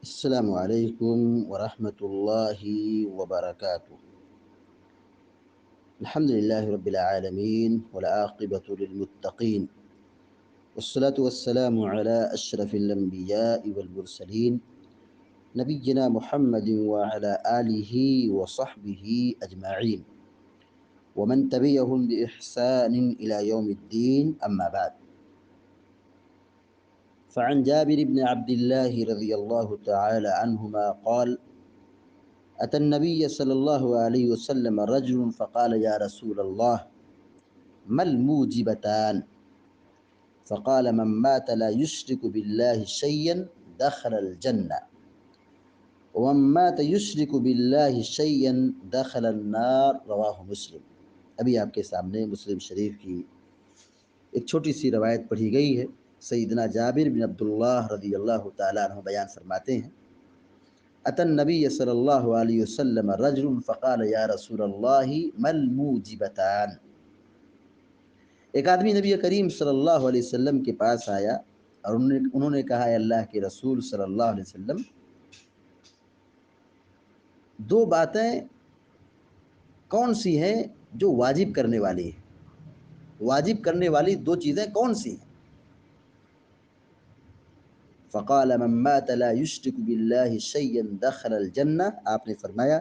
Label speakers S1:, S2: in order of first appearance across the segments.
S1: السلام عليكم ورحمة الله وبركاته. الحمد لله رب العالمين والعاقبة للمتقين، والصلاة والسلام على أشرف الأنبياء والمرسلين نبينا محمد وعلى آله وصحبه أجمعين ومن تبعهم بإحسان إلى يوم الدين، أما بعد. فعن جابر بن عبد الله رضي الله تعالى عنهما قال: أتى النبي صلى الله عليه وسلم رجل فقال: يا رسول الله، ما الموجبتان؟ فقال: من مات لا يشرك بالله شيئا دخل الجنة، ومن مات يشرك بالله شيئا دخل النار. رواہ مسلم. ابھی آپ کے سامنے مسلم شریف کی ایک چھوٹی سی روایت پڑھی گئی ہے. سیدنا جابر بن عبداللہ رضی اللہ تعالیٰ عنہ بیان فرماتے ہیں: أتى النبي صلی اللہ علیہ وسلم رجل فقال یا رسول اللہ ما الموجبتان. ایک آدمی نبی کریم صلی اللہ علیہ وسلم کے پاس آیا اور انہوں نے کہا: اے اللہ کے رسول صلی اللہ علیہ وسلم، دو باتیں کون سی ہیں جو واجب کرنے والی ہیں؟ واجب کرنے والی دو چیزیں کون سی ہیں؟ فقال: من مات لا يشرك بالله شيئا دخل الجنہ. آپ نے فرمایا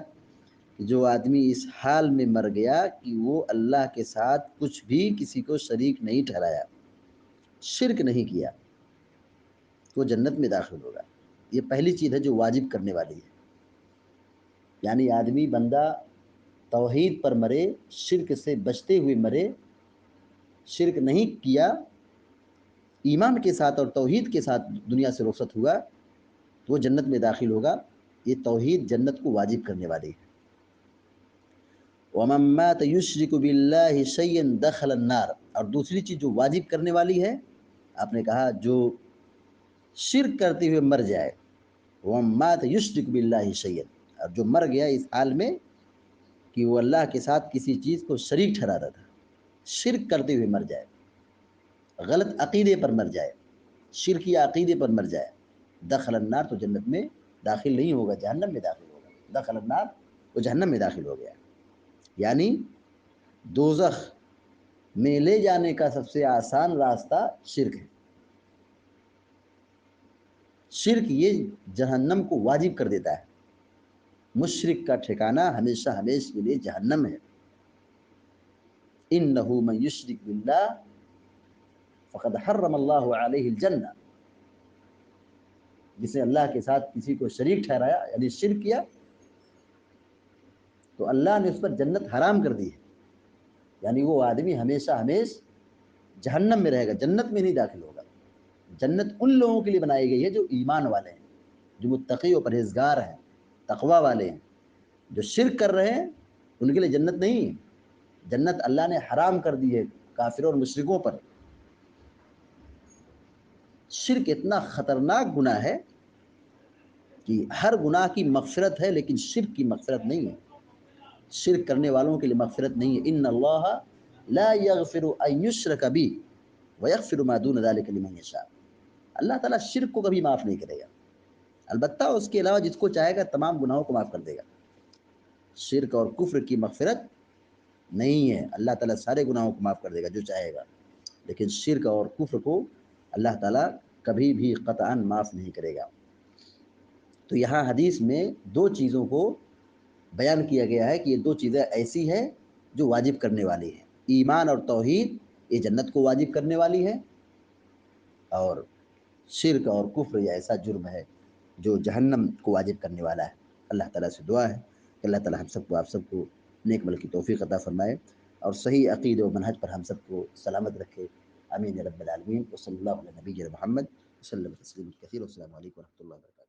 S1: کہ جو آدمی اس حال میں مر گیا کہ وہ اللہ کے ساتھ کچھ بھی کسی کو شریک نہیں ٹھہرایا، شرک نہیں کیا، وہ جنت میں داخل ہوگا. یہ پہلی چیز ہے جو واجب کرنے والی ہے. یعنی آدمی بندہ توحید پر مرے، شرک سے بچتے ہوئے مرے، شرک نہیں کیا، ایمان کے ساتھ اور توحید کے ساتھ دنیا سے رخصت ہوا تو وہ جنت میں داخل ہوگا. یہ توحید جنت کو واجب کرنے والی ہے. وَمَن مَّاتَ يُشْرِكُ بِاللَّهِ شَيْئًا دَخَلَ النَّارَ. اور دوسری چیز جو واجب کرنے والی ہے، آپ نے کہا جو شرک کرتے ہوئے مر جائے. وَمَن مَّاتَ يُشْرِكُ بِاللَّهِ شَيْئًا. اور جو مر گیا اس حال میں کہ وہ اللہ کے ساتھ کسی چیز کو شریک ٹھہراتا تھا، شرک کرتے ہوئے مر جائے، غلط عقیدے پر مر جائے، شرکی عقیدے پر مر جائے، دخل النار، تو جنت میں داخل نہیں ہوگا، جہنم میں داخل ہوگا. دخل النار، وہ جہنم میں داخل ہو گیا. یعنی دوزخ میں لے جانے کا سب سے آسان راستہ شرک ہے. شرک یہ جہنم کو واجب کر دیتا ہے. مشرک کا ٹھکانہ ہمیشہ ہمیشہ کے لیے جہنم ہے. انہ من یشرک باللہ فقد حرم اللہ علیہ الجنہ. جسے اللہ کے ساتھ کسی کو شریک ٹھہرایا یعنی شرک کیا تو اللہ نے اس پر جنت حرام کر دی ہے. یعنی وہ آدمی ہمیشہ ہمیشہ جہنم میں رہے گا، جنت میں نہیں داخل ہوگا. جنت ان لوگوں کے لیے بنائی گئی ہے جو ایمان والے ہیں، جو متقی و پرہیزگار ہیں، تقوی والے ہیں. جو شرک کر رہے ہیں ان کے لیے جنت نہیں. جنت اللہ نے حرام کر دی ہے کافروں اور مشرکوں پر. شرک اتنا خطرناک گناہ ہے کہ ہر گناہ کی مغفرت ہے لیکن شرک کی مغفرت نہیں ہے. شرک کرنے والوں کے لیے مغفرت نہیں ہے. ان اللہ لا یغفر ان یشرک بہ ویغفر ما دون ذلک لمن یشاء. اللہ تعالیٰ شرک کو کبھی معاف نہیں کرے گا، البتہ اس کے علاوہ جس کو چاہے گا تمام گناہوں کو معاف کر دے گا. شرک اور کفر کی مغفرت نہیں ہے. اللہ تعالیٰ سارے گناہوں کو معاف کر دے گا جو چاہے گا، لیکن شرک اور کفر کو اللہ تعالیٰ کبھی بھی قطعاً معاف نہیں کرے گا. تو یہاں حدیث میں دو چیزوں کو بیان کیا گیا ہے کہ یہ دو چیزیں ایسی ہیں جو واجب کرنے والی ہیں. ایمان اور توحید یہ جنت کو واجب کرنے والی ہے، اور شرک اور کفر یہ ایسا جرم ہے جو جہنم کو واجب کرنے والا ہے. اللہ تعالیٰ سے دعا ہے کہ اللہ تعالیٰ ہم سب کو، آپ سب کو نیک عمل کی توفیق عطا فرمائے اور صحیح عقیدے و منہج پر ہم سب کو سلامت رکھے. آمین یا رب العالمین. وصلی اللہ علی نبینا محمد وسلم تسلیما کثیرا. السلام علیکم و رحمۃ اللہ وبرکاتہ.